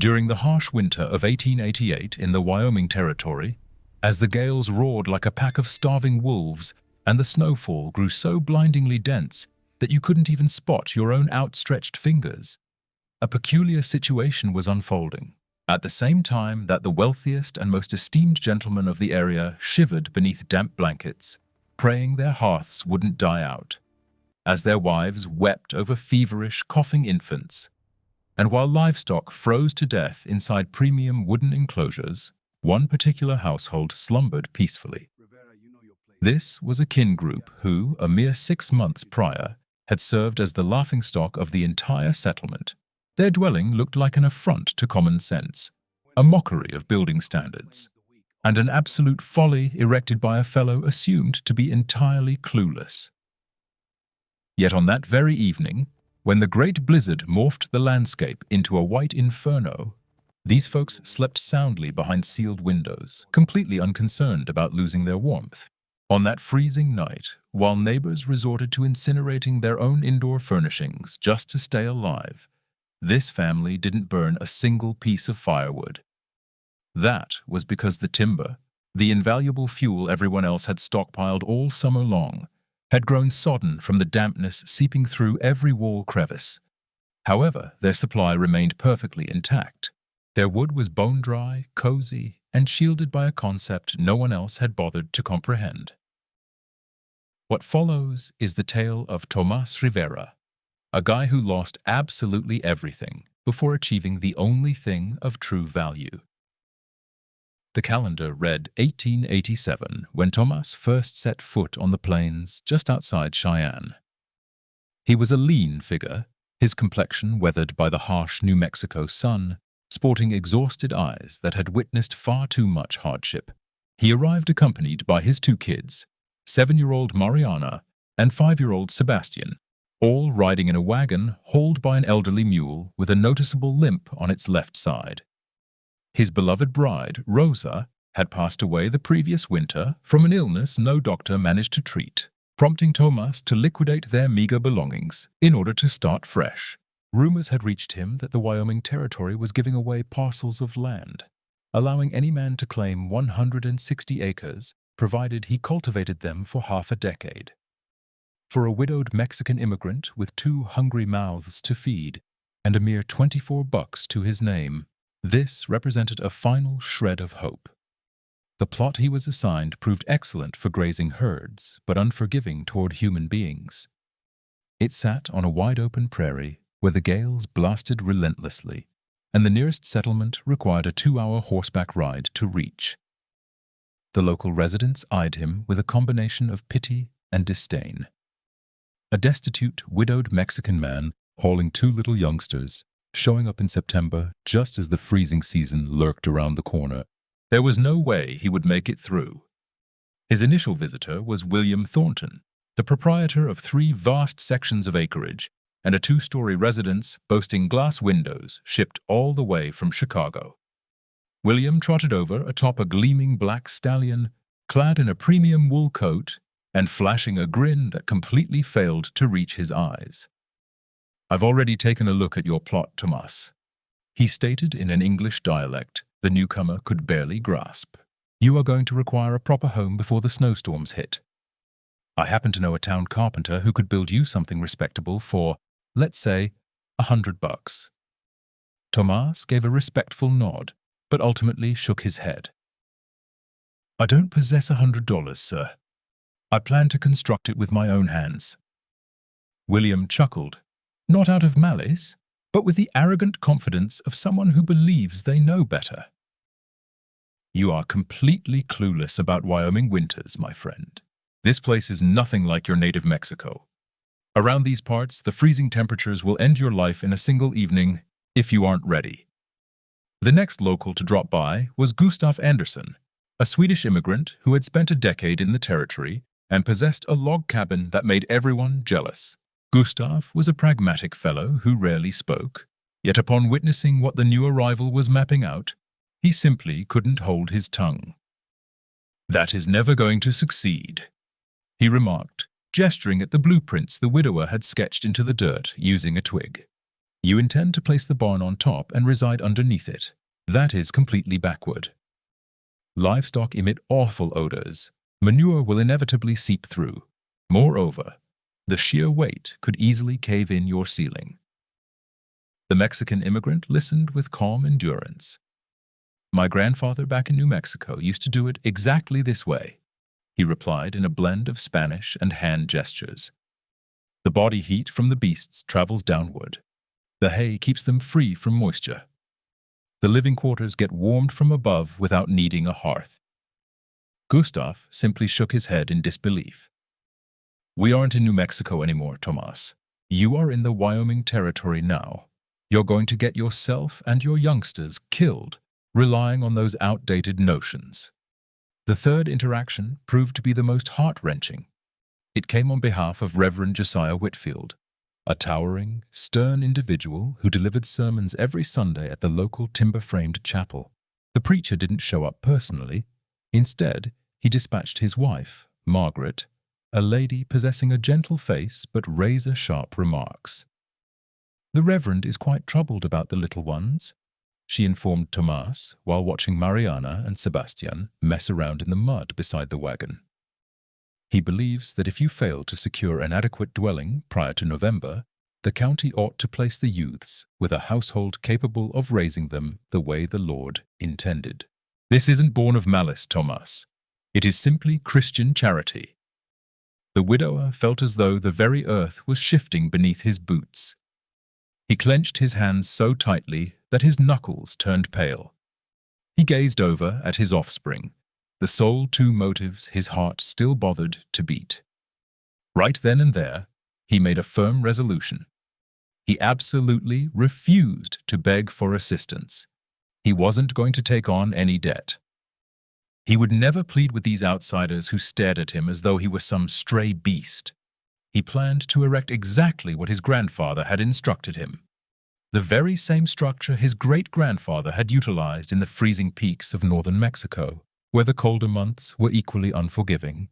During the harsh winter of 1888 in the Wyoming Territory, as the gales roared like a pack of starving wolves and the snowfall grew so blindingly dense that you couldn't even spot your own outstretched fingers, a peculiar situation was unfolding. At the same time that the wealthiest and most esteemed gentlemen of the area shivered beneath damp blankets, praying their hearths wouldn't die out, as their wives wept over feverish, coughing infants, and while livestock froze to death inside premium wooden enclosures, one particular household slumbered peacefully. This was a kin group who, a mere 6 months prior, had served as the laughingstock of the entire settlement. Their dwelling looked like an affront to common sense, a mockery of building standards, and an absolute folly erected by a fellow assumed to be entirely clueless. Yet on that very evening, when the great blizzard morphed the landscape into a white inferno, these folks slept soundly behind sealed windows, completely unconcerned about losing their warmth. On that freezing night, while neighbors resorted to incinerating their own indoor furnishings just to stay alive, this family didn't burn a single piece of firewood. That was because the timber, the invaluable fuel everyone else had stockpiled all summer long, had grown sodden from the dampness seeping through every wall crevice. However, their supply remained perfectly intact. Their wood was bone-dry, cozy, and shielded by a concept no one else had bothered to comprehend. What follows is the tale of Tomás Rivera, a guy who lost absolutely everything before achieving the only thing of true value. The calendar read 1887 when Tomás first set foot on the plains just outside Cheyenne. He was a lean figure, his complexion weathered by the harsh New Mexico sun, sporting exhausted eyes that had witnessed far too much hardship. He arrived accompanied by his 2 kids, 7-year-old Mariana and 5-year-old Sebastian, all riding in a wagon hauled by an elderly mule with a noticeable limp on its left side. His beloved bride, Rosa, had passed away the previous winter from an illness no doctor managed to treat, prompting Tomás to liquidate their meager belongings in order to start fresh. Rumors had reached him that the Wyoming Territory was giving away parcels of land, allowing any man to claim 160 acres, provided he cultivated them for half a decade. For a widowed Mexican immigrant with 2 hungry mouths to feed and a mere $24 to his name, this represented a final shred of hope. The plot he was assigned proved excellent for grazing herds, but unforgiving toward human beings. It sat on a wide-open prairie where the gales blasted relentlessly, and the nearest settlement required a 2-hour horseback ride to reach. The local residents eyed him with a combination of pity and disdain. A destitute, widowed Mexican man hauling 2 little youngsters, showing up in September just as the freezing season lurked around the corner. There was no way he would make it through. His initial visitor was William Thornton, the proprietor of 3 vast sections of acreage and a 2-story residence boasting glass windows shipped all the way from Chicago. William trotted over atop a gleaming black stallion, clad in a premium wool coat and flashing a grin that completely failed to reach his eyes. "I've already taken a look at your plot, Tomás," he stated in an English dialect the newcomer could barely grasp. "You are going to require a proper home before the snowstorms hit. I happen to know a town carpenter who could build you something respectable for, let's say, $100. Tomás gave a respectful nod, but ultimately shook his head. "I don't possess $100, sir. I plan to construct it with my own hands." William chuckled, not out of malice, but with the arrogant confidence of someone who believes they know better. "You are completely clueless about Wyoming winters, my friend. This place is nothing like your native Mexico. Around these parts, the freezing temperatures will end your life in a single evening if you aren't ready." The next local to drop by was Gustav Anderson, a Swedish immigrant who had spent a decade in the territory and possessed a log cabin that made everyone jealous. Gustav was a pragmatic fellow who rarely spoke, yet upon witnessing what the new arrival was mapping out, he simply couldn't hold his tongue. "That is never going to succeed," he remarked, gesturing at the blueprints the widower had sketched into the dirt using a twig. You intend to place the barn on top and reside underneath it. That is completely backward. Livestock emit awful odors. Manure will inevitably seep through. Moreover, the sheer weight could easily cave in your ceiling. The Mexican immigrant listened with calm endurance. My grandfather back in New Mexico used to do it exactly this way, he replied in a blend of Spanish and hand gestures. The body heat from the beasts travels downward. The hay keeps them free from moisture. The living quarters get warmed from above without needing a hearth. Gustav simply shook his head in disbelief. We aren't in New Mexico anymore, Tomás. You are in the Wyoming Territory now. You're going to get yourself and your youngsters killed, relying on those outdated notions. The third interaction proved to be the most heart-wrenching. It came on behalf of Reverend Josiah Whitfield, a towering, stern individual who delivered sermons every Sunday at the local timber-framed chapel. The preacher didn't show up personally. Instead, he dispatched his wife, Margaret, a lady possessing a gentle face but razor-sharp remarks. The Reverend is quite troubled about the little ones, she informed Tomás while watching Mariana and Sebastian mess around in the mud beside the wagon. He believes that if you fail to secure an adequate dwelling prior to November, the county ought to place the youths with a household capable of raising them the way the Lord intended. This isn't born of malice, Tomás. It is simply Christian charity. The widower felt as though the very earth was shifting beneath his boots. He clenched his hands so tightly that his knuckles turned pale. He gazed over at his offspring, the sole two motives his heart still bothered to beat. Right then and there, he made a firm resolution. He absolutely refused to beg for assistance. He wasn't going to take on any debt. He would never plead with these outsiders who stared at him as though he were some stray beast. He planned to erect exactly what his grandfather had instructed him. The very same structure his great-grandfather had utilized in the freezing peaks of northern Mexico, where the colder months were equally unforgiving.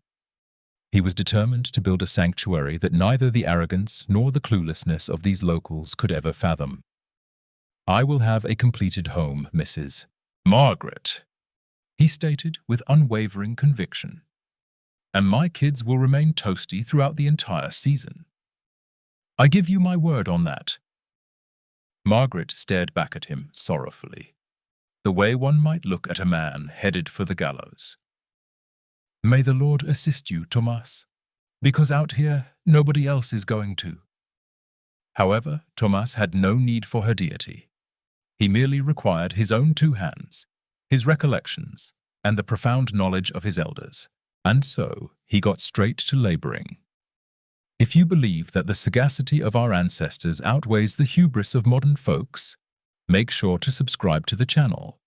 He was determined to build a sanctuary that neither the arrogance nor the cluelessness of these locals could ever fathom. I will have a completed home, Mrs. Margaret, he stated with unwavering conviction. And my kids will remain toasty throughout the entire season. I give you my word on that. Margaret stared back at him sorrowfully, the way one might look at a man headed for the gallows. May the Lord assist you, Tomás, because out here nobody else is going to. However, Tomás had no need for her deity. He merely required his own two hands, his recollections, and the profound knowledge of his elders. And so he got straight to laboring. If you believe that the sagacity of our ancestors outweighs the hubris of modern folks, make sure to subscribe to the channel.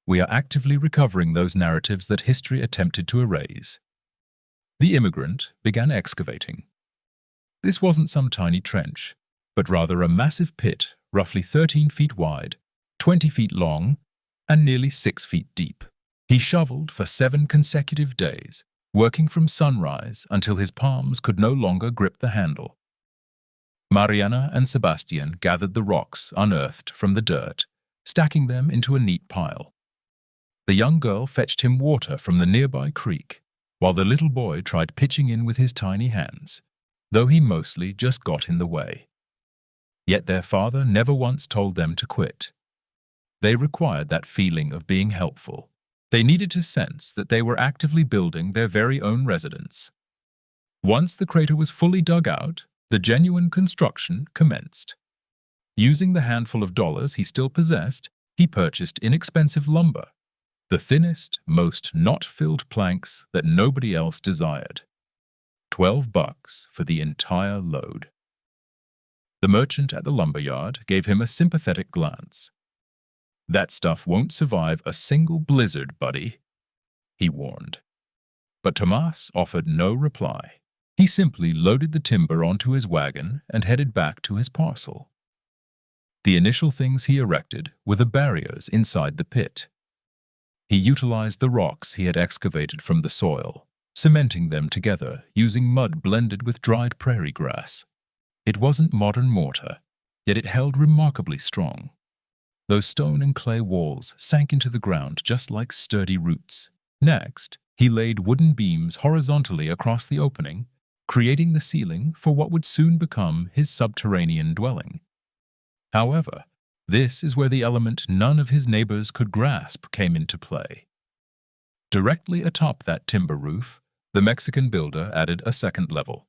We are actively recovering those narratives that history attempted to erase. The immigrant began excavating. This wasn't some tiny trench, but rather a massive pit roughly 13 feet wide, 20 feet long, and nearly 6 feet deep. He shoveled for 7 consecutive days, working from sunrise until his palms could no longer grip the handle. Mariana and Sebastian gathered the rocks unearthed from the dirt, stacking them into a neat pile. The young girl fetched him water from the nearby creek, while the little boy tried pitching in with his tiny hands, though he mostly just got in the way. Yet their father never once told them to quit. They required that feeling of being helpful. They needed to sense that they were actively building their very own residence. Once the crater was fully dug out, the genuine construction commenced. Using the handful of dollars he still possessed, he purchased inexpensive lumber, the thinnest, most knot-filled planks that nobody else desired. $12 for the entire load. The merchant at the lumberyard gave him a sympathetic glance. That stuff won't survive a single blizzard, buddy, he warned. But Tomás offered no reply. He simply loaded the timber onto his wagon and headed back to his parcel. The initial things he erected were the barriers inside the pit. He utilized the rocks he had excavated from the soil, cementing them together using mud blended with dried prairie grass. It wasn't modern mortar. yet it held remarkably strong. Those stone and clay walls sank into the ground just like sturdy roots. Next, he laid wooden beams horizontally across the opening, creating the ceiling for what would soon become his subterranean dwelling. However, this is where the element none of his neighbors could grasp came into play. Directly atop that timber roof, the Mexican builder added a second level.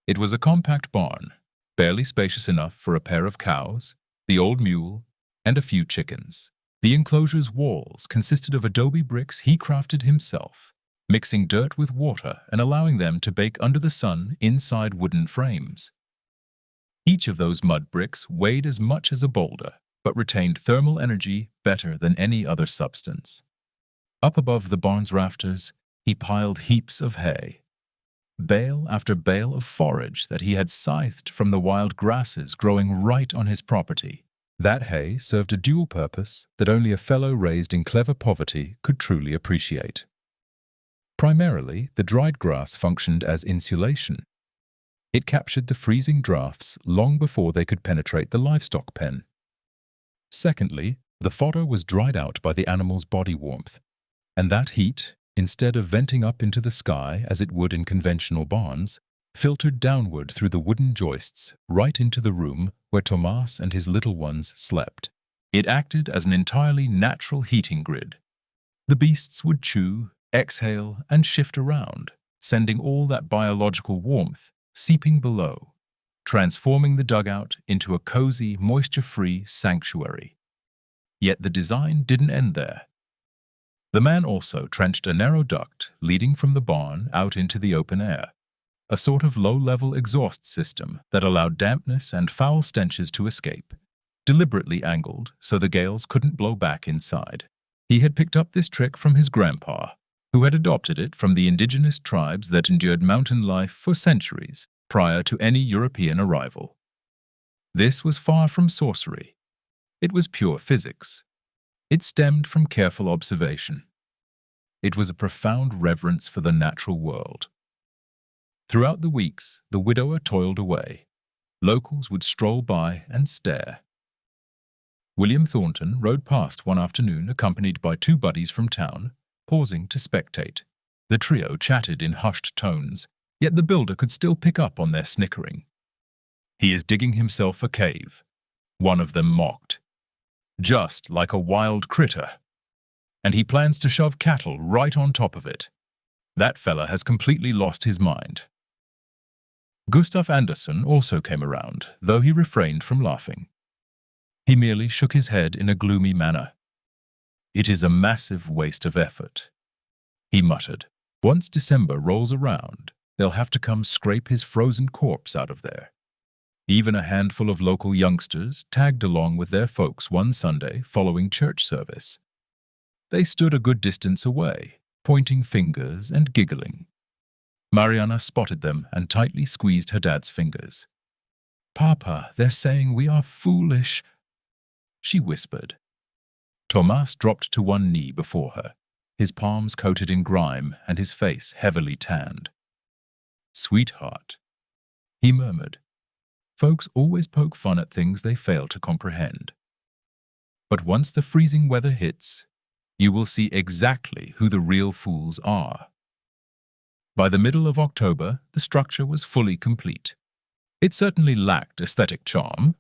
It was a compact barn, barely spacious enough for a pair of cows, the old mule, and a few chickens. The enclosure's walls consisted of adobe bricks he crafted himself, mixing dirt with water and allowing them to bake under the sun inside wooden frames. Each of those mud bricks weighed as much as a boulder, but retained thermal energy better than any other substance. Up above the barn's rafters, he piled heaps of hay, bale after bale of forage that he had scythed from the wild grasses growing right on his property. That hay served a dual purpose that only a fellow raised in clever poverty could truly appreciate. Primarily, the dried grass functioned as insulation. It captured the freezing drafts long before they could penetrate the livestock pen. Secondly, the fodder was dried out by the animal's body warmth, and that heat, instead of venting up into the sky as it would in conventional barns, filtered downward through the wooden joists right into the room where Tomás and his little ones slept. It acted as an entirely natural heating grid. The beasts would chew, exhale, and shift around, sending all that biological warmth seeping below, transforming the dugout into a cozy, moisture-free sanctuary. Yet the design didn't end there. The man also trenched a narrow duct leading from the barn out into the open air, a sort of low-level exhaust system that allowed dampness and foul stenches to escape, deliberately angled so the gales couldn't blow back inside. He had picked up this trick from his grandpa, who had adopted it from the indigenous tribes that endured mountain life for centuries prior to any European arrival. This was far from sorcery. It was pure physics. It stemmed from careful observation. It was a profound reverence for the natural world. Throughout the weeks, the widower toiled away. Locals would stroll by and stare. William Thornton rode past one afternoon accompanied by two buddies from town, pausing to spectate. The trio chatted in hushed tones, yet the builder could still pick up on their snickering. "He is digging himself a cave," one of them mocked. "Just like a wild critter. And he plans to shove cattle right on top of it. That fella has completely lost his mind." Gustav Andersson also came around, though he refrained from laughing. He merely shook his head in a gloomy manner. "It is a massive waste of effort," he muttered. "Once December rolls around, they'll have to come scrape his frozen corpse out of there." Even a handful of local youngsters tagged along with their folks one Sunday following church service. They stood a good distance away, pointing fingers and giggling. Mariana spotted them and tightly squeezed her dad's fingers. "Papa, they're saying we are foolish," she whispered. Tomás dropped to one knee before her, his palms coated in grime and his face heavily tanned. "Sweetheart," he murmured. Folks always poke fun at things they fail to comprehend. But once the freezing weather hits, you will see exactly who the real fools are. By the middle of October, the structure was fully complete. It certainly lacked aesthetic charm.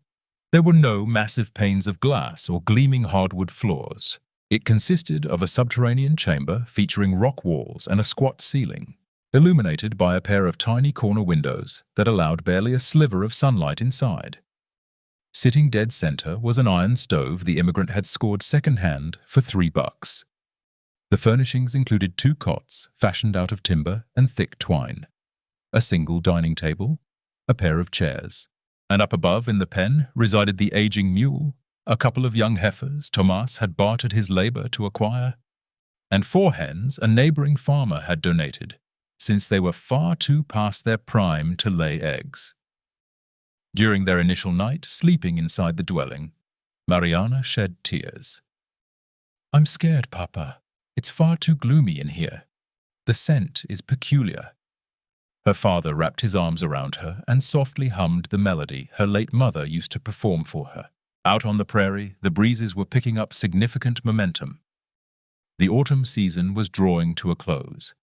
There were no massive panes of glass or gleaming hardwood floors. It consisted of a subterranean chamber featuring rock walls and a squat ceiling, illuminated by a pair of tiny corner windows that allowed barely a sliver of sunlight inside. Sitting dead center was an iron stove the immigrant had scored second-hand for $3. The furnishings included 2 cots fashioned out of timber and thick twine, a single dining table, a pair of chairs, and up above in the pen resided the aging mule, a couple of young heifers Tomás had bartered his labor to acquire, and 4 hens a neighboring farmer had donated, since they were far too past their prime to lay eggs. During their initial night sleeping inside the dwelling, Mariana shed tears. "I'm scared, Papa. It's far too gloomy in here. The scent is peculiar." Her father wrapped his arms around her and softly hummed the melody her late mother used to perform for her. Out on the prairie, the breezes were picking up significant momentum. The autumn season was drawing to a close,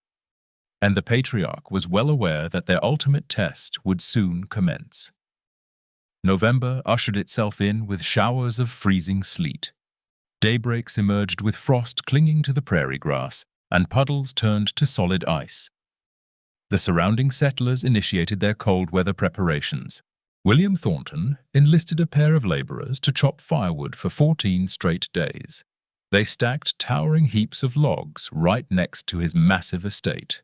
and the patriarch was well aware that their ultimate test would soon commence. November ushered itself in with showers of freezing sleet. Daybreaks emerged with frost clinging to the prairie grass, and puddles turned to solid ice. The surrounding settlers initiated their cold weather preparations. William Thornton enlisted a pair of laborers to chop firewood for 14 straight days. They stacked towering heaps of logs right next to his massive estate.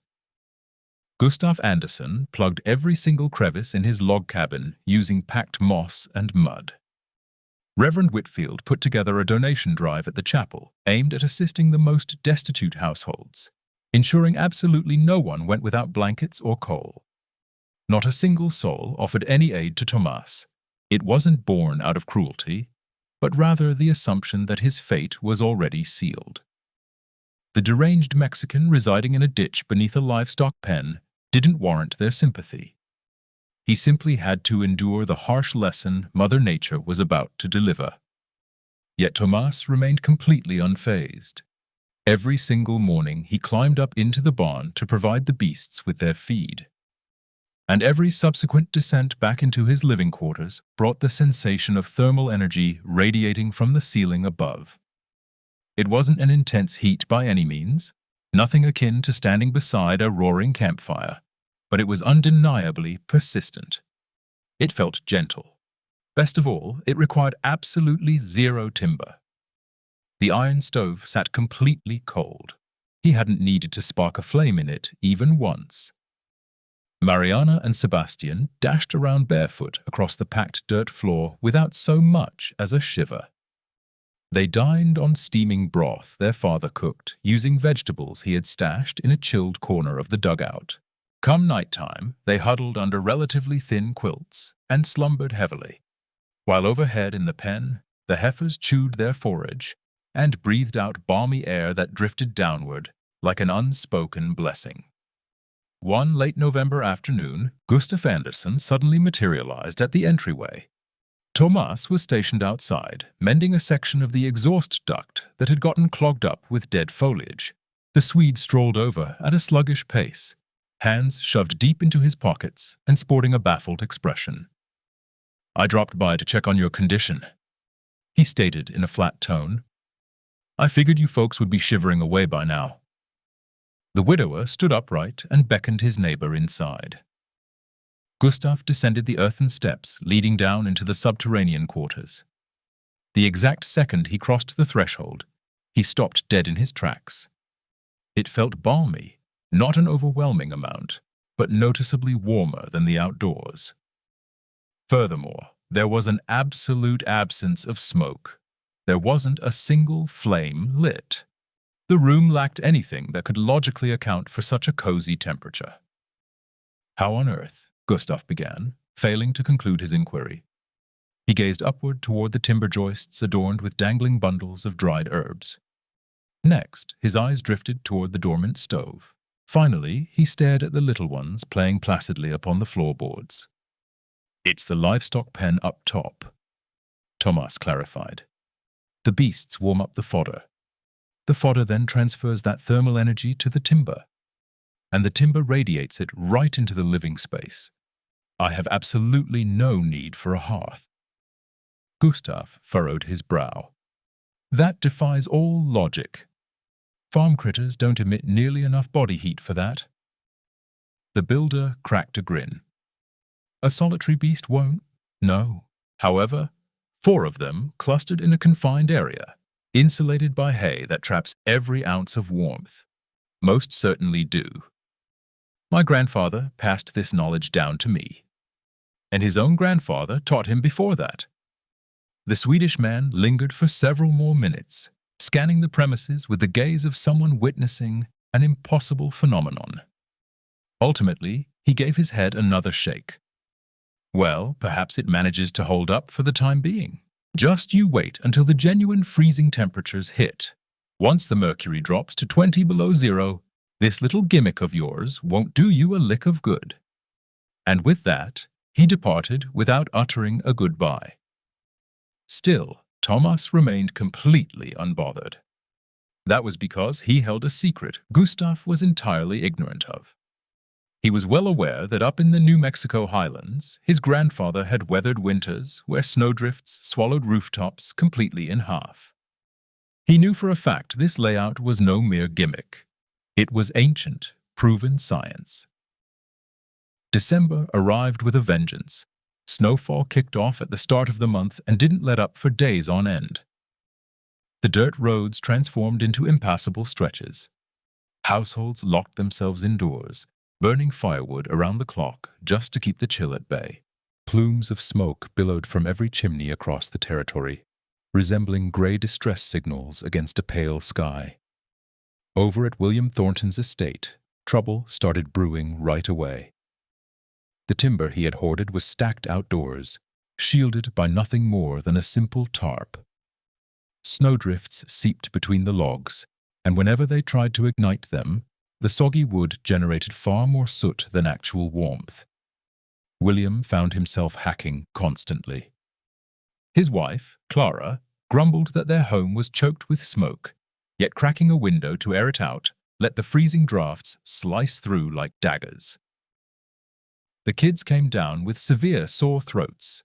Gustav Anderson plugged every single crevice in his log cabin using packed moss and mud. Reverend Whitfield put together a donation drive at the chapel aimed at assisting the most destitute households, ensuring absolutely no one went without blankets or coal. Not a single soul offered any aid to Tomás. It wasn't born out of cruelty, but rather the assumption that his fate was already sealed. The deranged Mexican residing in a ditch beneath a livestock pen didn't warrant their sympathy. He simply had to endure the harsh lesson Mother Nature was about to deliver. Yet Tomás remained completely unfazed. Every single morning he climbed up into the barn to provide the beasts with their feed. And every subsequent descent back into his living quarters brought the sensation of thermal energy radiating from the ceiling above. It wasn't an intense heat by any means, nothing akin to standing beside a roaring campfire, but it was undeniably persistent. It felt gentle. Best of all, it required absolutely zero timber. The iron stove sat completely cold. He hadn't needed to spark a flame in it even once. Mariana and Sebastian dashed around barefoot across the packed dirt floor without so much as a shiver. They dined on steaming broth their father cooked, using vegetables he had stashed in a chilled corner of the dugout. Come nighttime, they huddled under relatively thin quilts and slumbered heavily, while overhead in the pen, the heifers chewed their forage and breathed out balmy air that drifted downward like an unspoken blessing. One late November afternoon, Gustav Anderson suddenly materialized at the entryway. Tomás was stationed outside, mending a section of the exhaust duct that had gotten clogged up with dead foliage. The Swede strolled over at a sluggish pace, hands shoved deep into his pockets and sporting a baffled expression. "I dropped by to check on your condition," he stated in a flat tone. "I figured you folks would be shivering away by now." The widower stood upright and beckoned his neighbor inside. Gustav descended the earthen steps leading down into the subterranean quarters. The exact second he crossed the threshold, he stopped dead in his tracks. It felt balmy, not an overwhelming amount, but noticeably warmer than the outdoors. Furthermore, there was an absolute absence of smoke. There wasn't a single flame lit. The room lacked anything that could logically account for such a cozy temperature. "How on earth?" Gustav began, failing to conclude his inquiry. He gazed upward toward the timber joists adorned with dangling bundles of dried herbs. Next, his eyes drifted toward the dormant stove. Finally, he stared at the little ones playing placidly upon the floorboards. "It's the livestock pen up top," Tomás clarified. "The beasts warm up the fodder. The fodder then transfers that thermal energy to the timber, and the timber radiates it right into the living space. I have absolutely no need for a hearth." Gustav furrowed his brow. "That defies all logic. Farm critters don't emit nearly enough body heat for that." The builder cracked a grin. "A solitary beast won't? No. However, 4 of them clustered in a confined area, insulated by hay that traps every ounce of warmth, most certainly do. My grandfather passed this knowledge down to me, and his own grandfather taught him before that." The Swedish man lingered for several more minutes, scanning the premises with the gaze of someone witnessing an impossible phenomenon. Ultimately, he gave his head another shake. "Well, perhaps it manages to hold up for the time being. Just you wait until the genuine freezing temperatures hit. Once the mercury drops to 20 below zero, this little gimmick of yours won't do you a lick of good." And with that, he departed without uttering a goodbye. Still, Tomás remained completely unbothered. That was because he held a secret Gustav was entirely ignorant of. He was well aware that up in the New Mexico highlands, his grandfather had weathered winters where snowdrifts swallowed rooftops completely in half. He knew for a fact this layout was no mere gimmick. It was ancient, proven science. December arrived with a vengeance. Snowfall kicked off at the start of the month and didn't let up for days on end. The dirt roads transformed into impassable stretches. Households locked themselves indoors, burning firewood around the clock just to keep the chill at bay. Plumes of smoke billowed from every chimney across the territory, resembling gray distress signals against a pale sky. Over at William Thornton's estate, trouble started brewing right away. The timber he had hoarded was stacked outdoors, shielded by nothing more than a simple tarp. Snowdrifts seeped between the logs, and whenever they tried to ignite them, the soggy wood generated far more soot than actual warmth. William found himself hacking constantly. His wife, Clara, grumbled that their home was choked with smoke, yet cracking a window to air it out let the freezing drafts slice through like daggers. The kids came down with severe sore throats.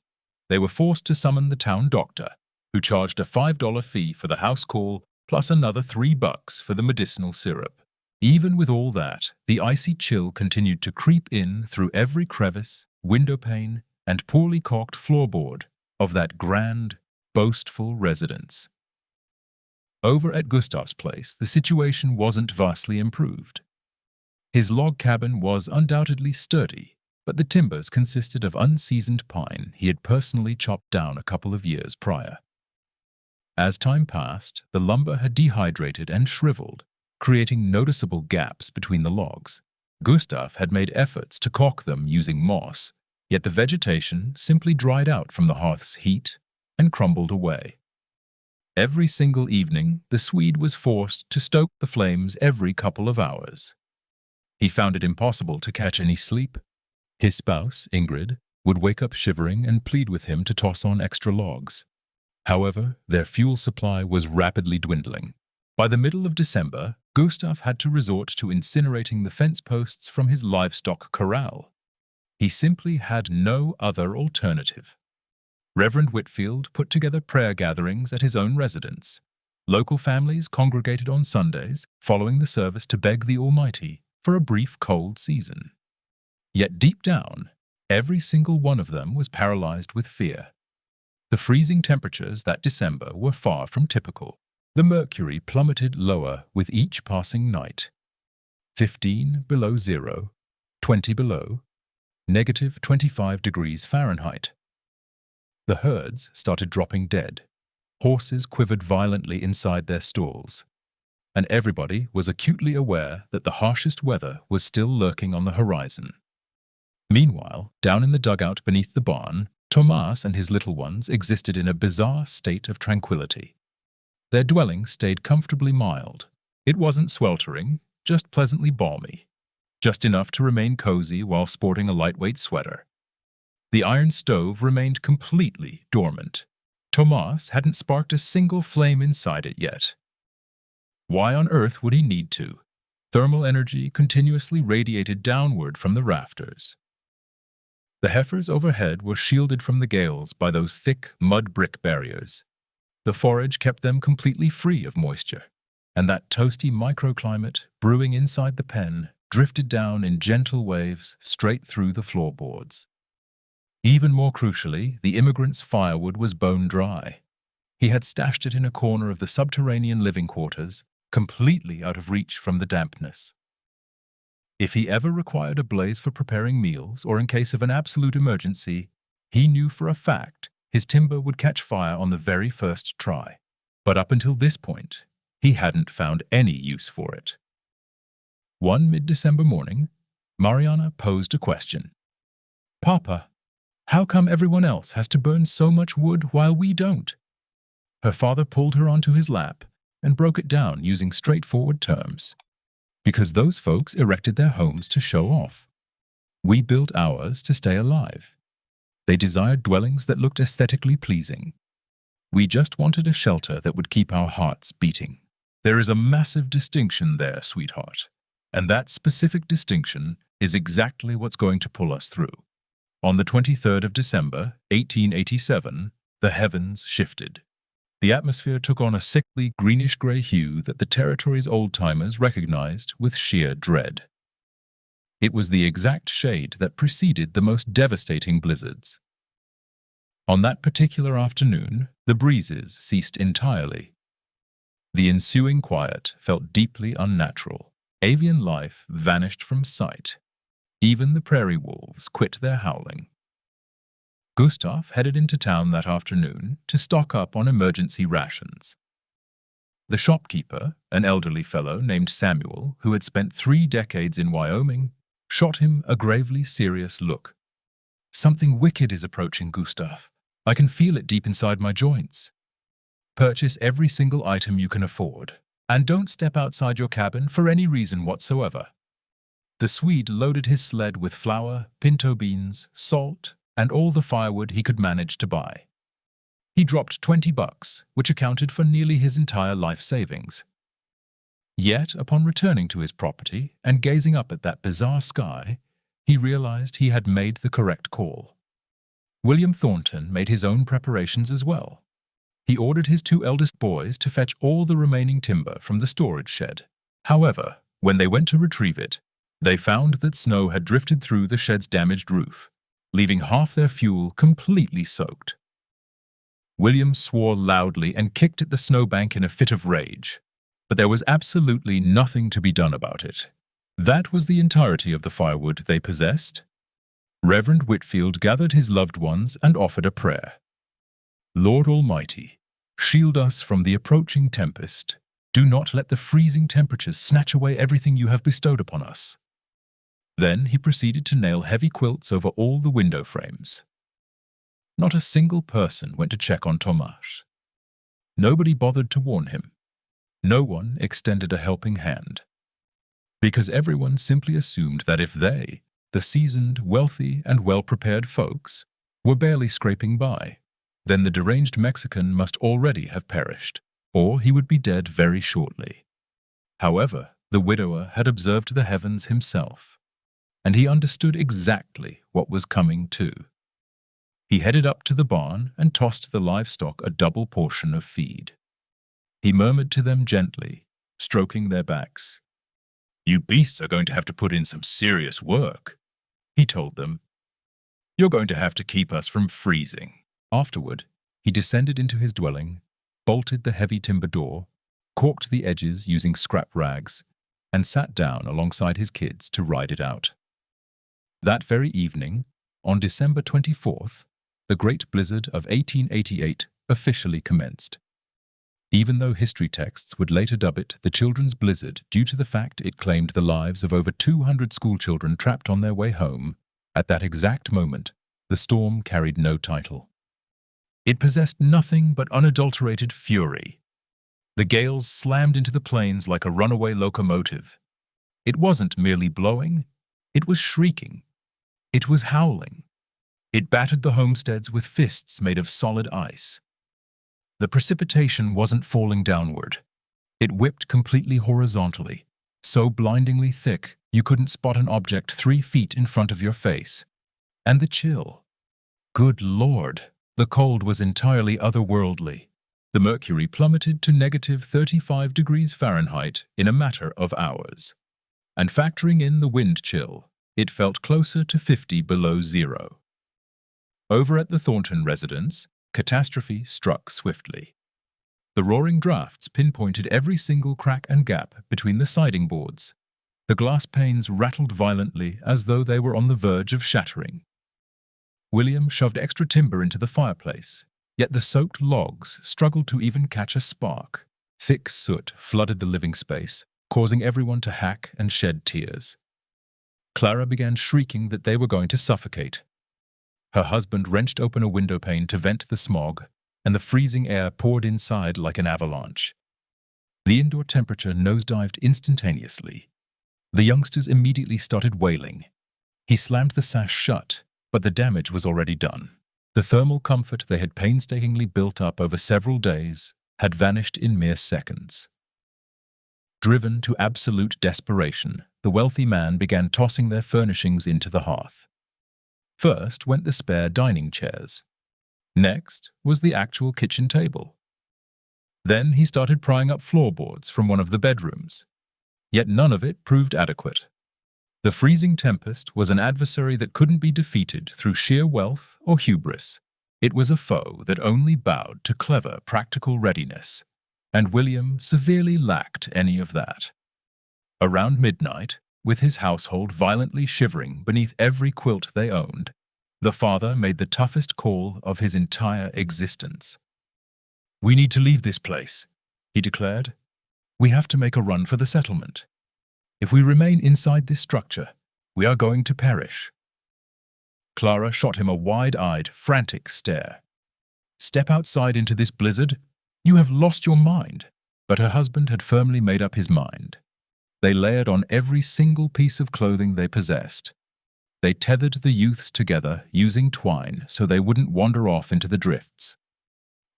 They were forced to summon the town doctor, who charged a $5 fee for the house call plus another $3 for the medicinal syrup. Even with all that, the icy chill continued to creep in through every crevice, window pane, and poorly caulked floorboard of that grand, boastful residence. Over at Gustav's place, the situation wasn't vastly improved. His log cabin was undoubtedly sturdy, but the timbers consisted of unseasoned pine he had personally chopped down a couple of years prior. As time passed, the lumber had dehydrated and shriveled, creating noticeable gaps between the logs. Gustav had made efforts to caulk them using moss, yet the vegetation simply dried out from the hearth's heat and crumbled away. Every single evening, the Swede was forced to stoke the flames every couple of hours. He found it impossible to catch any sleep. His spouse, Ingrid, would wake up shivering and plead with him to toss on extra logs. However, their fuel supply was rapidly dwindling. By the middle of December, Gustav had to resort to incinerating the fence posts from his livestock corral. He simply had no other alternative. Reverend Whitfield put together prayer gatherings at his own residence. Local families congregated on Sundays, following the service to beg the Almighty for a brief cold season. Yet deep down, every single one of them was paralyzed with fear. The freezing temperatures that December were far from typical. The mercury plummeted lower with each passing night. 15 below zero, 20 below, negative 25 degrees Fahrenheit. The herds started dropping dead. Horses quivered violently inside their stalls. And everybody was acutely aware that the harshest weather was still lurking on the horizon. Meanwhile, down in the dugout beneath the barn, Tomás and his little ones existed in a bizarre state of tranquility. Their dwelling stayed comfortably mild. It wasn't sweltering, just pleasantly balmy, just enough to remain cozy while sporting a lightweight sweater. The iron stove remained completely dormant. Tomás hadn't sparked a single flame inside it yet. Why on earth would he need to? Thermal energy continuously radiated downward from the rafters. The heifers overhead were shielded from the gales by those thick mud brick barriers. The forage kept them completely free of moisture, and that toasty microclimate brewing inside the pen drifted down in gentle waves straight through the floorboards. Even more crucially, the immigrant's firewood was bone dry. He had stashed it in a corner of the subterranean living quarters, completely out of reach from the dampness. If he ever required a blaze for preparing meals, or in case of an absolute emergency, he knew for a fact his timber would catch fire on the very first try. But up until this point, he hadn't found any use for it. One mid-December morning, Mariana posed a question. "Papa, how come everyone else has to burn so much wood while we don't?" Her father pulled her onto his lap and broke it down using straightforward terms. Because those folks erected their homes to show off. We built ours to stay alive. They desired dwellings that looked aesthetically pleasing. We just wanted a shelter that would keep our hearts beating. There is a massive distinction there, sweetheart. And that specific distinction is exactly what's going to pull us through. On the 23rd of December, 1887, the heavens shifted. The atmosphere took on a sickly greenish-gray hue that the territory's old-timers recognized with sheer dread. It was the exact shade that preceded the most devastating blizzards. On that particular afternoon, the breezes ceased entirely. The ensuing quiet felt deeply unnatural. Avian life vanished from sight. Even the prairie wolves quit their howling. Gustav headed into town that afternoon to stock up on emergency rations. The shopkeeper, an elderly fellow named Samuel, who had spent 3 decades in Wyoming, shot him a gravely serious look. "Something wicked is approaching, Gustav. I can feel it deep inside my joints. Purchase every single item you can afford, and don't step outside your cabin for any reason whatsoever." The Swede loaded his sled with flour, pinto beans, salt, and all the firewood he could manage to buy. He dropped $20, which accounted for nearly his entire life savings. Yet, upon returning to his property and gazing up at that bizarre sky, he realized he had made the correct call. William Thornton made his own preparations as well. He ordered his 2 eldest boys to fetch all the remaining timber from the storage shed. However, when they went to retrieve it, they found that snow had drifted through the shed's damaged roof, leaving half their fuel completely soaked. William swore loudly and kicked at the snowbank in a fit of rage, but there was absolutely nothing to be done about it. That was the entirety of the firewood they possessed. Reverend Whitfield gathered his loved ones and offered a prayer. "Lord Almighty, shield us from the approaching tempest. Do not let the freezing temperatures snatch away everything you have bestowed upon us." Then he proceeded to nail heavy quilts over all the window frames. Not a single person went to check on Tomás. Nobody bothered to warn him. No one extended a helping hand. Because everyone simply assumed that if they, the seasoned, wealthy, and well-prepared folks, were barely scraping by, then the deranged Mexican must already have perished, or he would be dead very shortly. However, the widower had observed the heavens himself, and he understood exactly what was coming too. He headed up to the barn and tossed the livestock a double portion of feed. He murmured to them gently, stroking their backs. "You beasts are going to have to put in some serious work," he told them. "You're going to have to keep us from freezing." Afterward, he descended into his dwelling, bolted the heavy timber door, caulked the edges using scrap rags, and sat down alongside his kids to ride it out. That very evening, on December 24th, the Great Blizzard of 1888 officially commenced. Even though history texts would later dub it the Children's Blizzard due to the fact it claimed the lives of over 200 schoolchildren trapped on their way home, at that exact moment, the storm carried no title. It possessed nothing but unadulterated fury. The gales slammed into the plains like a runaway locomotive. It wasn't merely blowing, it was shrieking. It was howling. It battered the homesteads with fists made of solid ice. The precipitation wasn't falling downward. It whipped completely horizontally, so blindingly thick you couldn't spot an object 3 feet in front of your face. And the chill. Good Lord, the cold was entirely otherworldly. The mercury plummeted to negative 35 degrees Fahrenheit in a matter of hours. And factoring in the wind chill, it felt closer to 50 below zero. Over at the Thornton residence, catastrophe struck swiftly. The roaring drafts pinpointed every single crack and gap between the siding boards. The glass panes rattled violently as though they were on the verge of shattering. William shoved extra timber into the fireplace, yet the soaked logs struggled to even catch a spark. Thick soot flooded the living space, causing everyone to hack and shed tears. Clara began shrieking that they were going to suffocate. Her husband wrenched open a window pane to vent the smog, and the freezing air poured inside like an avalanche. The indoor temperature nosedived instantaneously. The youngsters immediately started wailing. He slammed the sash shut, but the damage was already done. The thermal comfort they had painstakingly built up over several days had vanished in mere seconds. Driven to absolute desperation, the wealthy man began tossing their furnishings into the hearth. First went the spare dining chairs. Next was the actual kitchen table. Then he started prying up floorboards from one of the bedrooms. Yet none of it proved adequate. The freezing tempest was an adversary that couldn't be defeated through sheer wealth or hubris. It was a foe that only bowed to clever, practical readiness, and William severely lacked any of that. Around midnight, with his household violently shivering beneath every quilt they owned, the father made the toughest call of his entire existence. "We need to leave this place," he declared. "We have to make a run for the settlement. If we remain inside this structure, we are going to perish." Clara shot him a wide-eyed, frantic stare. "Step outside into this blizzard? You have lost your mind." But her husband had firmly made up his mind. They layered on every single piece of clothing they possessed. They tethered the youths together using twine so they wouldn't wander off into the drifts.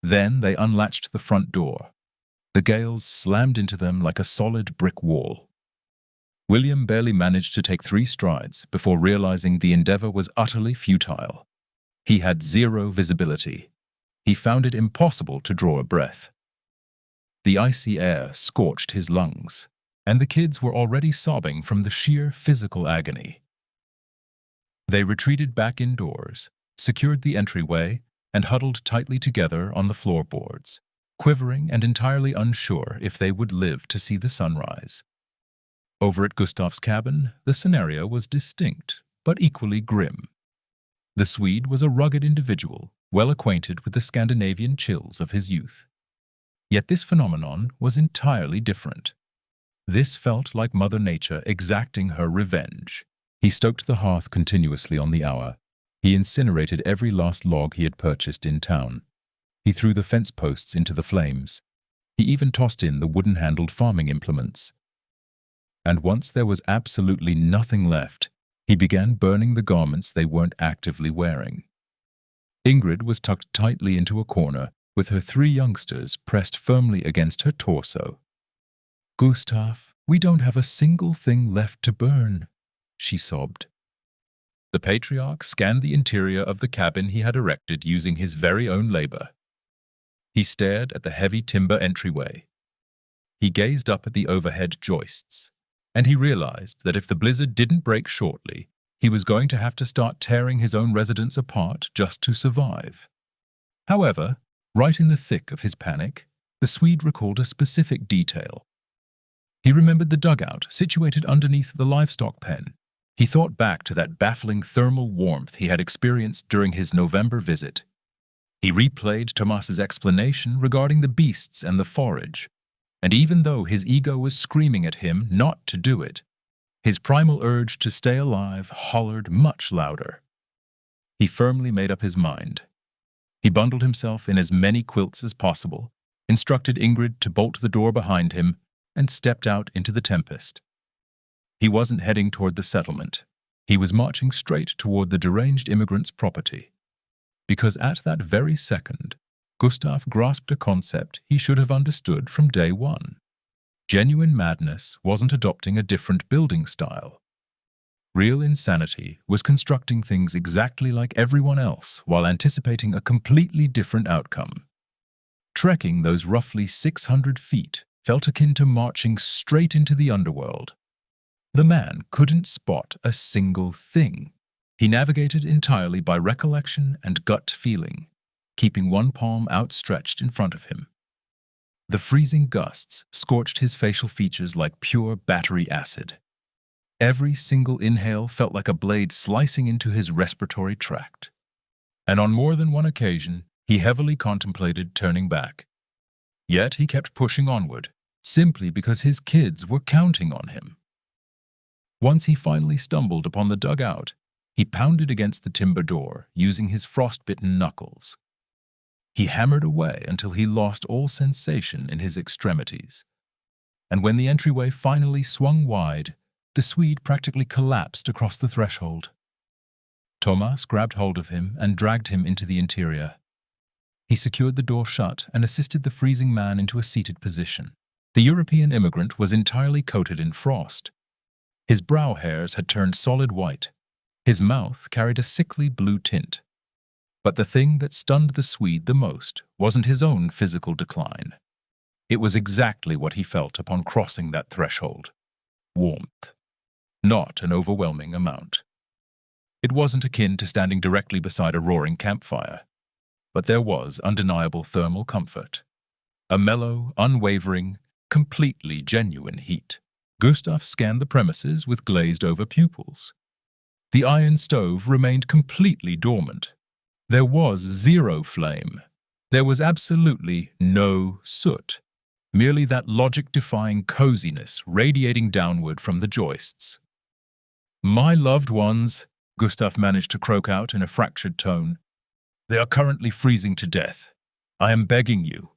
Then they unlatched the front door. The gales slammed into them like a solid brick wall. William barely managed to take 3 strides before realizing the endeavor was utterly futile. He had zero visibility. He found it impossible to draw a breath. The icy air scorched his lungs, and the kids were already sobbing from the sheer physical agony. They retreated back indoors, secured the entryway, and huddled tightly together on the floorboards, quivering and entirely unsure if they would live to see the sunrise. Over at Gustav's cabin, the scenario was distinct, but equally grim. The Swede was a rugged individual, well acquainted with the Scandinavian chills of his youth. Yet this phenomenon was entirely different. This felt like Mother Nature exacting her revenge. He stoked the hearth continuously on the hour. He incinerated every last log he had purchased in town. He threw the fence posts into the flames. He even tossed in the wooden-handled farming implements. And once there was absolutely nothing left, he began burning the garments they weren't actively wearing. Ingrid was tucked tightly into a corner, with her 3 youngsters pressed firmly against her torso. "Gustav, we don't have a single thing left to burn," she sobbed. The patriarch scanned the interior of the cabin he had erected using his very own labor. He stared at the heavy timber entryway. He gazed up at the overhead joists, and he realized that if the blizzard didn't break shortly, he was going to have to start tearing his own residence apart just to survive. However, right in the thick of his panic, the Swede recalled a specific detail. He remembered the dugout situated underneath the livestock pen. He thought back to that baffling thermal warmth he had experienced during his November visit. He replayed Tomás's explanation regarding the beasts and the forage, and even though his ego was screaming at him not to do it, his primal urge to stay alive hollered much louder. He firmly made up his mind. He bundled himself in as many quilts as possible, instructed Ingrid to bolt the door behind him, and stepped out into the tempest. He wasn't heading toward the settlement. He was marching straight toward the deranged immigrant's property. Because at that very second, Gustav grasped a concept he should have understood from day one. Genuine madness wasn't adopting a different building style. Real insanity was constructing things exactly like everyone else while anticipating a completely different outcome. Trekking those roughly 600 feet felt akin to marching straight into the underworld. The man couldn't spot a single thing. He navigated entirely by recollection and gut feeling, keeping one palm outstretched in front of him. The freezing gusts scorched his facial features like pure battery acid. Every single inhale felt like a blade slicing into his respiratory tract. And on more than one occasion, he heavily contemplated turning back. Yet he kept pushing onward, simply because his kids were counting on him. Once he finally stumbled upon the dugout, he pounded against the timber door using his frostbitten knuckles. He hammered away until he lost all sensation in his extremities. And when the entryway finally swung wide, the Swede practically collapsed across the threshold. Tomás grabbed hold of him and dragged him into the interior. He secured the door shut and assisted the freezing man into a seated position. The European immigrant was entirely coated in frost. His brow hairs had turned solid white. His mouth carried a sickly blue tint. But the thing that stunned the Swede the most wasn't his own physical decline. It was exactly what he felt upon crossing that threshold. Warmth. Not an overwhelming amount. It wasn't akin to standing directly beside a roaring campfire, but there was undeniable thermal comfort. A mellow, unwavering, completely genuine heat. Gustav scanned the premises with glazed-over pupils. The iron stove remained completely dormant. There was zero flame. There was absolutely no soot. Merely that logic-defying coziness radiating downward from the joists. "My loved ones," Gustav managed to croak out in a fractured tone. "They are currently freezing to death. I am begging you."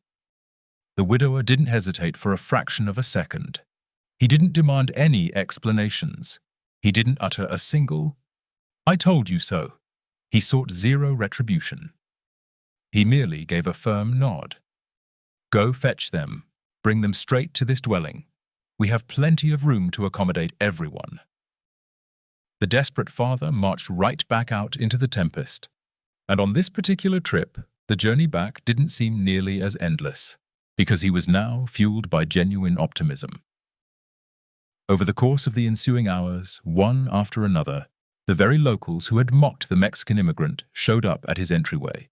The widower didn't hesitate for a fraction of a second. He didn't demand any explanations. He didn't utter a single, "I told you so." He sought zero retribution. He merely gave a firm nod. "Go fetch them. Bring them straight to this dwelling. We have plenty of room to accommodate everyone." The desperate father marched right back out into the tempest. And on this particular trip, the journey back didn't seem nearly as endless, because he was now fueled by genuine optimism. Over the course of the ensuing hours, one after another, the very locals who had mocked the Mexican immigrant showed up at his entryway.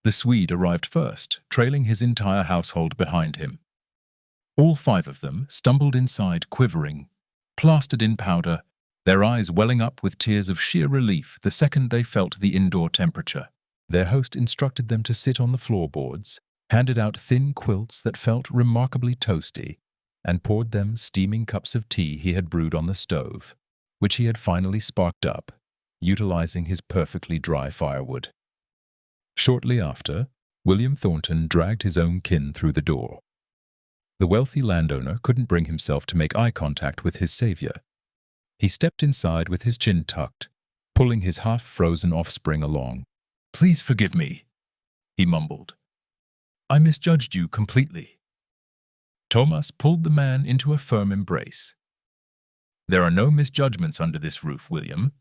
The Swede arrived first, trailing his entire household behind him. All 5 of them stumbled inside quivering, plastered in powder, their eyes welling up with tears of sheer relief the second they felt the indoor temperature. Their host instructed them to sit on the floorboards, handed out thin quilts that felt remarkably toasty, and poured them steaming cups of tea he had brewed on the stove, which he had finally sparked up, utilizing his perfectly dry firewood. Shortly after, William Thornton dragged his own kin through the door. The wealthy landowner couldn't bring himself to make eye contact with his savior. He stepped inside with his chin tucked, pulling his half-frozen offspring along. "Please forgive me," he mumbled. "I misjudged you completely." Tomás pulled the man into a firm embrace. "There are no misjudgments under this roof, William.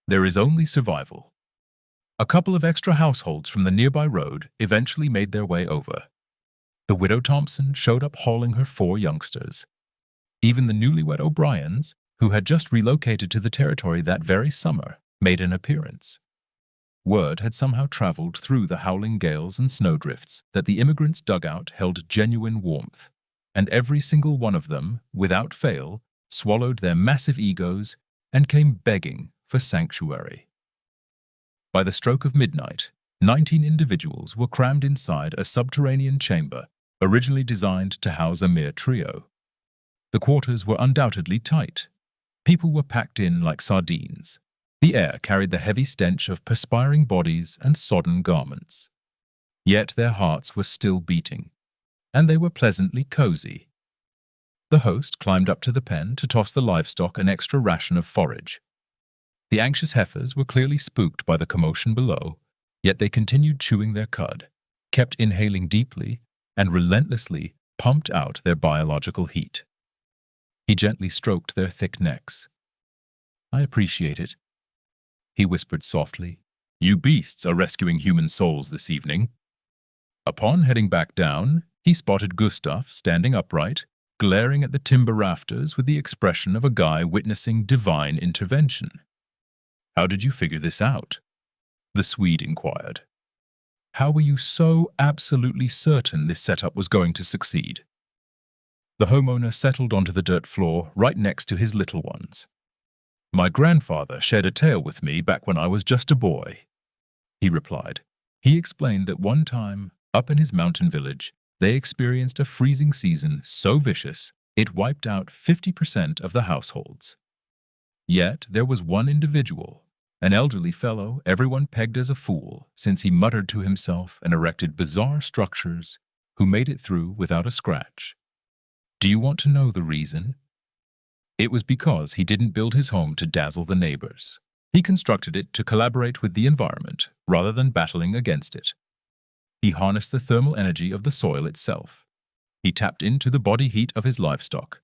There is only survival." A couple of extra households from the nearby road eventually made their way over. The widow Thompson showed up hauling her 4 youngsters. Even the newlywed O'Briens, who had just relocated to the territory that very summer, made an appearance. Word had somehow traveled through the howling gales and snowdrifts that the immigrants' dugout held genuine warmth, and every single one of them, without fail, swallowed their massive egos and came begging for sanctuary. By the stroke of midnight, 19 individuals were crammed inside a subterranean chamber originally designed to house a mere trio. The quarters were undoubtedly tight. People were packed in like sardines. The air carried the heavy stench of perspiring bodies and sodden garments. Yet their hearts were still beating, and they were pleasantly cozy. The host climbed up to the pen to toss the livestock an extra ration of forage. The anxious heifers were clearly spooked by the commotion below, yet they continued chewing their cud, kept inhaling deeply, and relentlessly pumped out their biological heat. He gently stroked their thick necks. "I appreciate it," he whispered softly. "You beasts are rescuing human souls this evening." Upon heading back down, he spotted Gustav standing upright, glaring at the timber rafters with the expression of a guy witnessing divine intervention. "How did you figure this out?" the Swede inquired. "How were you so absolutely certain this setup was going to succeed?" The homeowner settled onto the dirt floor right next to his little ones. "My grandfather shared a tale with me back when I was just a boy," he replied. He explained that one time, up in his mountain village, they experienced a freezing season so vicious it wiped out 50% of the households. Yet there was one individual, an elderly fellow everyone pegged as a fool since he muttered to himself and erected bizarre structures, who made it through without a scratch. Do you want to know the reason? It was because he didn't build his home to dazzle the neighbors. He constructed it to collaborate with the environment rather than battling against it. He harnessed the thermal energy of the soil itself. He tapped into the body heat of his livestock.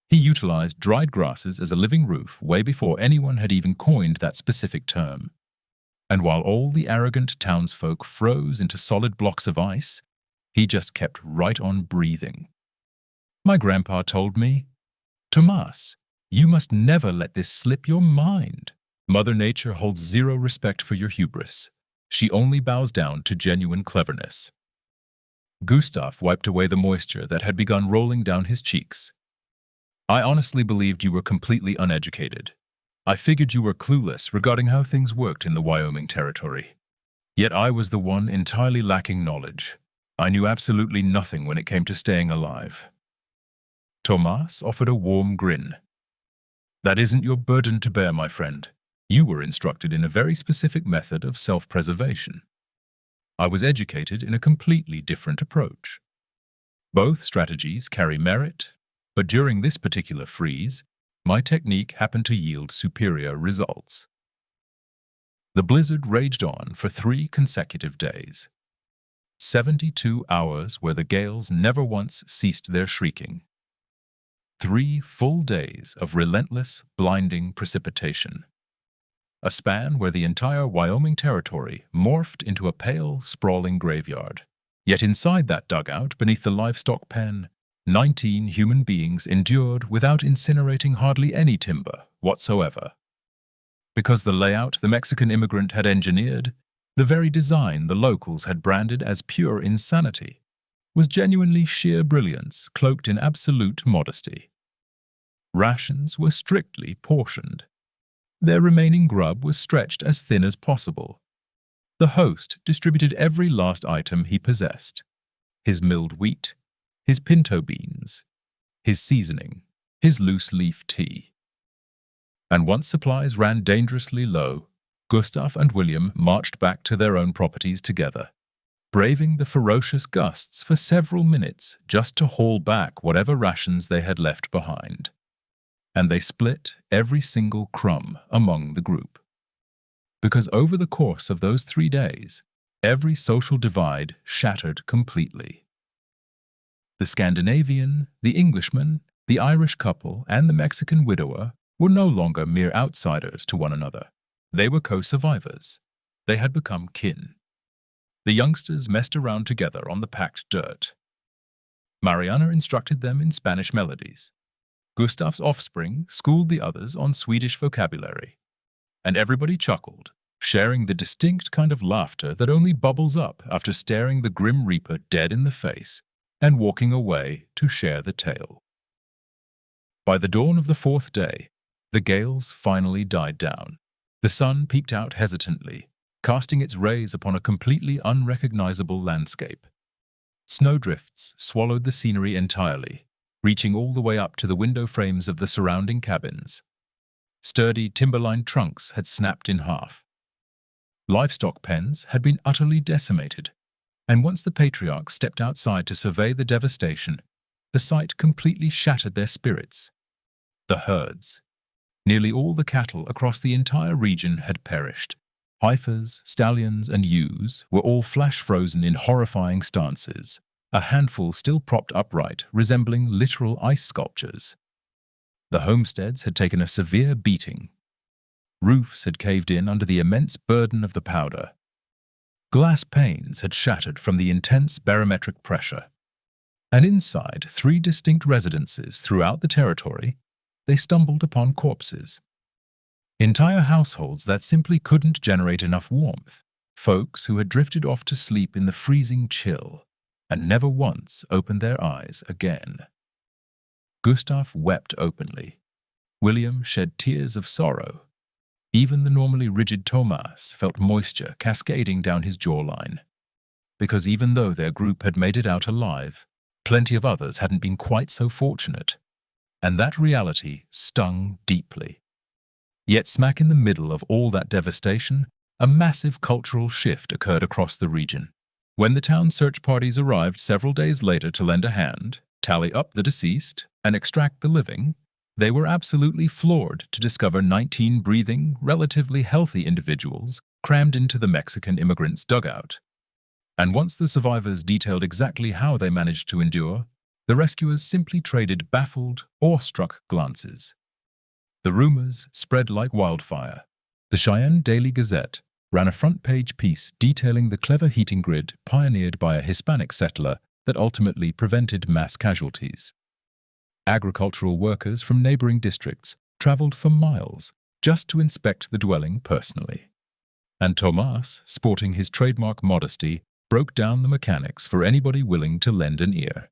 He utilized dried grasses as a living roof way before anyone had even coined that specific term. And while all the arrogant townsfolk froze into solid blocks of ice, he just kept right on breathing. My grandpa told me, "Tomás, you must never let this slip your mind. Mother Nature holds zero respect for your hubris. She only bows down to genuine cleverness." Gustav wiped away the moisture that had begun rolling down his cheeks. "I honestly believed you were completely uneducated. I figured you were clueless regarding how things worked in the Wyoming Territory. Yet I was the one entirely lacking knowledge. I knew absolutely nothing when it came to staying alive." Tomás offered a warm grin. "That isn't your burden to bear, my friend. You were instructed in a very specific method of self-preservation. I was educated in a completely different approach. Both strategies carry merit, but during this particular freeze, my technique happened to yield superior results." The blizzard raged on for 3 consecutive days. 72 hours where the gales never once ceased their shrieking. 3 full days of relentless, blinding precipitation. A span where the entire Wyoming Territory morphed into a pale, sprawling graveyard. Yet inside that dugout, beneath the livestock pen, 19 human beings endured without incinerating hardly any timber whatsoever. Because the layout the Mexican immigrant had engineered, the very design the locals had branded as pure insanity, was genuinely sheer brilliance cloaked in absolute modesty. Rations were strictly portioned. Their remaining grub was stretched as thin as possible. The host distributed every last item he possessed: his milled wheat, his pinto beans, his seasoning, his loose-leaf tea. And once supplies ran dangerously low, Gustav and William marched back to their own properties together, braving the ferocious gusts for several minutes just to haul back whatever rations they had left behind. And they split every single crumb among the group. Because over the course of those 3 days, every social divide shattered completely. The Scandinavian, the Englishman, the Irish couple, and the Mexican widower were no longer mere outsiders to one another. They were co-survivors. They had become kin. The youngsters messed around together on the packed dirt. Mariana instructed them in Spanish melodies. Gustav's offspring schooled the others on Swedish vocabulary. And everybody chuckled, sharing the distinct kind of laughter that only bubbles up after staring the Grim Reaper dead in the face and walking away to share the tale. By the dawn of the 4th day, the gales finally died down. The sun peeked out hesitantly, casting its rays upon a completely unrecognizable landscape. Snowdrifts swallowed the scenery entirely, reaching all the way up to the window frames of the surrounding cabins. Sturdy timber-lined trunks had snapped in half. Livestock pens had been utterly decimated, and once the patriarchs stepped outside to survey the devastation, the sight completely shattered their spirits. The herds. Nearly all the cattle across the entire region had perished. Heifers, stallions, and ewes were all flash-frozen in horrifying stances, a handful still propped upright, resembling literal ice sculptures. The homesteads had taken a severe beating. Roofs had caved in under the immense burden of the powder. Glass panes had shattered from the intense barometric pressure. And inside 3 distinct residences throughout the territory, they stumbled upon corpses. Entire households that simply couldn't generate enough warmth. Folks who had drifted off to sleep in the freezing chill and never once opened their eyes again. Gustav wept openly. William shed tears of sorrow. Even the normally rigid Tomás felt moisture cascading down his jawline. Because even though their group had made it out alive, plenty of others hadn't been quite so fortunate. And that reality stung deeply. Yet smack in the middle of all that devastation, a massive cultural shift occurred across the region. When the town search parties arrived several days later to lend a hand, tally up the deceased, and extract the living, They were absolutely floored to discover 19 breathing, relatively healthy individuals crammed into the Mexican immigrant's dugout. And once the survivors detailed exactly how they managed to endure, the rescuers simply traded baffled, awestruck glances. The rumors spread like wildfire. The Cheyenne Daily Gazette ran a front-page piece detailing the clever heating grid pioneered by a Hispanic settler that ultimately prevented mass casualties. Agricultural workers from neighboring districts traveled for miles just to inspect the dwelling personally. And Tomás, sporting his trademark modesty, broke down the mechanics for anybody willing to lend an ear.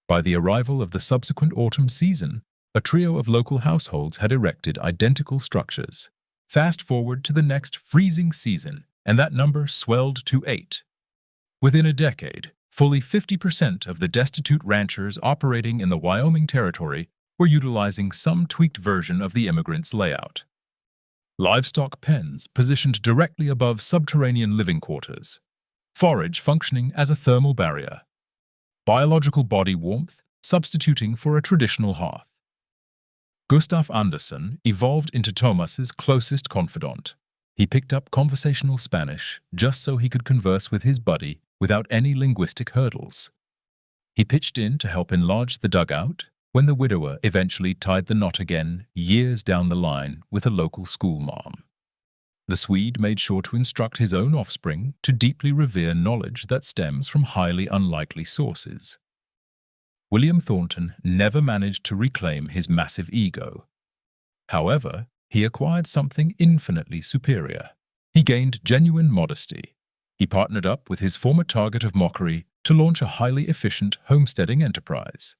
By the arrival of the subsequent autumn season, a trio of local households had erected identical structures. Fast forward to the next freezing season, and that number swelled to 8. Within a decade, fully 50% of the destitute ranchers operating in the Wyoming Territory were utilizing some tweaked version of the immigrants' layout. Livestock pens positioned directly above subterranean living quarters, forage functioning as a thermal barrier, biological body warmth substituting for a traditional hearth. Gustav Anderson evolved into Tomás's closest confidant. He picked up conversational Spanish just so he could converse with his buddy without any linguistic hurdles. He pitched in to help enlarge the dugout when the widower eventually tied the knot again years down the line with a local school mom. The Swede made sure to instruct his own offspring to deeply revere knowledge that stems from highly unlikely sources. William Thornton never managed to reclaim his massive ego. However, he acquired something infinitely superior. He gained genuine modesty. He partnered up with his former target of mockery to launch a highly efficient homesteading enterprise.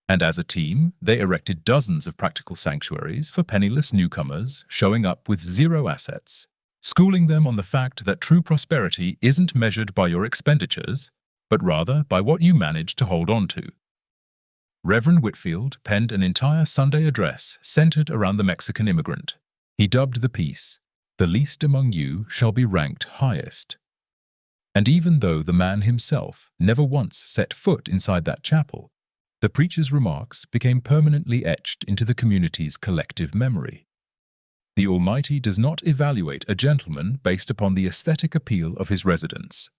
And as a team, they erected dozens of practical sanctuaries for penniless newcomers showing up with zero assets, schooling them on the fact that true prosperity isn't measured by your expenditures, but rather by what you manage to hold on to. Reverend Whitfield penned an entire Sunday address centered around the Mexican immigrant. He dubbed the piece, "The least among you shall be ranked highest." And even though the man himself never once set foot inside that chapel, the preacher's remarks became permanently etched into the community's collective memory. The Almighty does not evaluate a gentleman based upon the aesthetic appeal of his residence.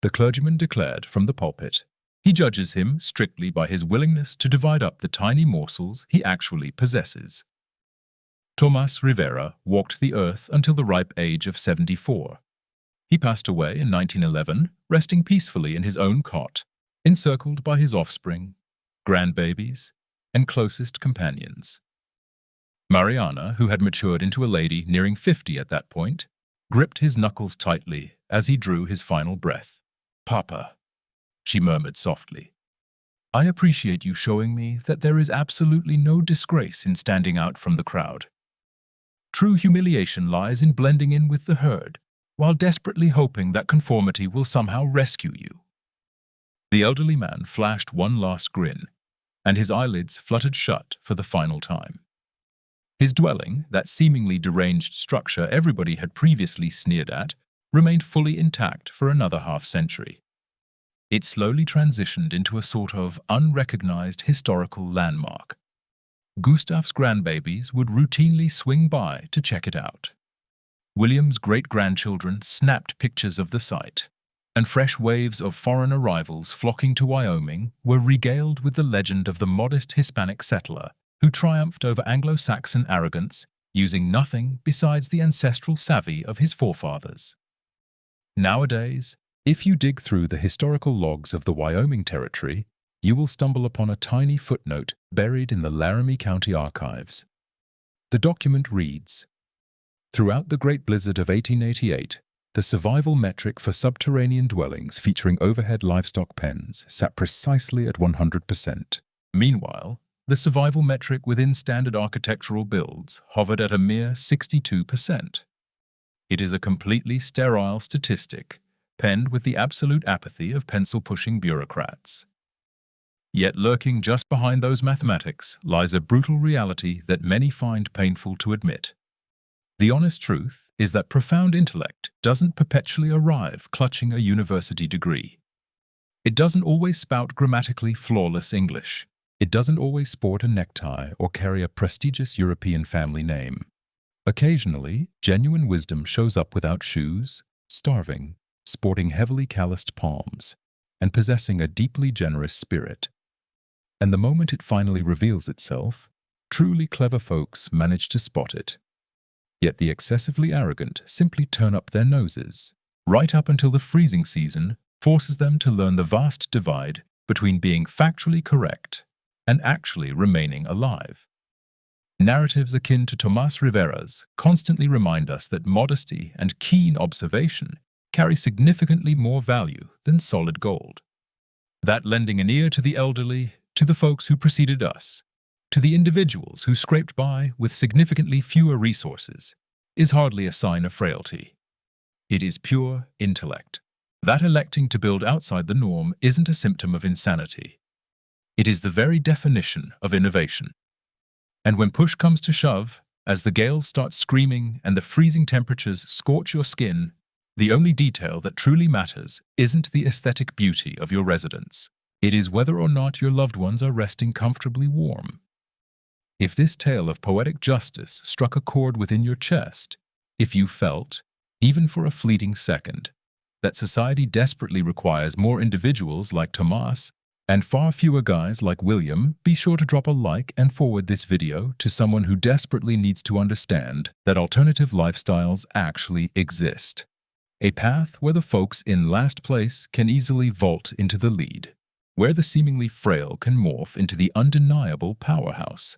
The clergyman declared from the pulpit, he judges him strictly by his willingness to divide up the tiny morsels he actually possesses. Tomás Rivera walked the earth until the ripe age of 74. He passed away in 1911, resting peacefully in his own cot, encircled by his offspring, grandbabies, and closest companions. Mariana, who had matured into a lady nearing 50 at that point, gripped his knuckles tightly as he drew his final breath. "Papa," she murmured softly, "I appreciate you showing me that there is absolutely no disgrace in standing out from the crowd. True humiliation lies in blending in with the herd, while desperately hoping that conformity will somehow rescue you." The elderly man flashed one last grin, and his eyelids fluttered shut for the final time. His dwelling, that seemingly deranged structure everybody had previously sneered at, remained fully intact for another half-century. It slowly transitioned into a sort of unrecognized historical landmark. Gustav's grandbabies would routinely swing by to check it out. William's great-grandchildren snapped pictures of the site, and fresh waves of foreign arrivals flocking to Wyoming were regaled with the legend of the modest Hispanic settler who triumphed over Anglo-Saxon arrogance using nothing besides the ancestral savvy of his forefathers. Nowadays, if you dig through the historical logs of the Wyoming Territory, you will stumble upon a tiny footnote buried in the Laramie County archives. The document reads, "Throughout the Great Blizzard of 1888, the survival metric for subterranean dwellings featuring overhead livestock pens sat precisely at 100%. Meanwhile, the survival metric within standard architectural builds hovered at a mere 62%. It is a completely sterile statistic, penned with the absolute apathy of pencil-pushing bureaucrats. Yet lurking just behind those mathematics lies a brutal reality that many find painful to admit. The honest truth is that profound intellect doesn't perpetually arrive clutching a university degree. It doesn't always spout grammatically flawless English. It doesn't always sport a necktie or carry a prestigious European family name. Occasionally, genuine wisdom shows up without shoes, starving, sporting heavily calloused palms, and possessing a deeply generous spirit. And the moment it finally reveals itself, truly clever folks manage to spot it. Yet the excessively arrogant simply turn up their noses, right up until the freezing season forces them to learn the vast divide between being factually correct and actually remaining alive. Narratives akin to Tomás Rivera's constantly remind us that modesty and keen observation carry significantly more value than solid gold. That lending an ear to the elderly, to the folks who preceded us, to the individuals who scraped by with significantly fewer resources, is hardly a sign of frailty. It is pure intellect. That electing to build outside the norm isn't a symptom of insanity. It is the very definition of innovation. And when push comes to shove, as the gales start screaming and the freezing temperatures scorch your skin, the only detail that truly matters isn't the aesthetic beauty of your residence. It is whether or not your loved ones are resting comfortably warm. If this tale of poetic justice struck a chord within your chest, if you felt, even for a fleeting second, that society desperately requires more individuals like Tomás and far fewer guys like William, be sure to drop a like and forward this video to someone who desperately needs to understand that alternative lifestyles actually exist. A path where the folks in last place can easily vault into the lead, where the seemingly frail can morph into the undeniable powerhouse,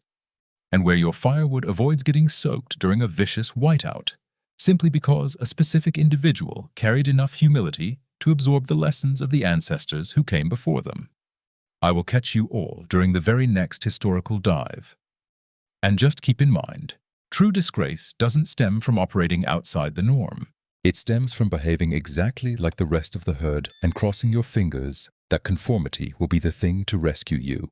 and where your firewood avoids getting soaked during a vicious whiteout, simply because a specific individual carried enough humility to absorb the lessons of the ancestors who came before them. I will catch you all during the very next historical dive. And just keep in mind, true disgrace doesn't stem from operating outside the norm. It stems from behaving exactly like the rest of the herd and crossing your fingers that conformity will be the thing to rescue you.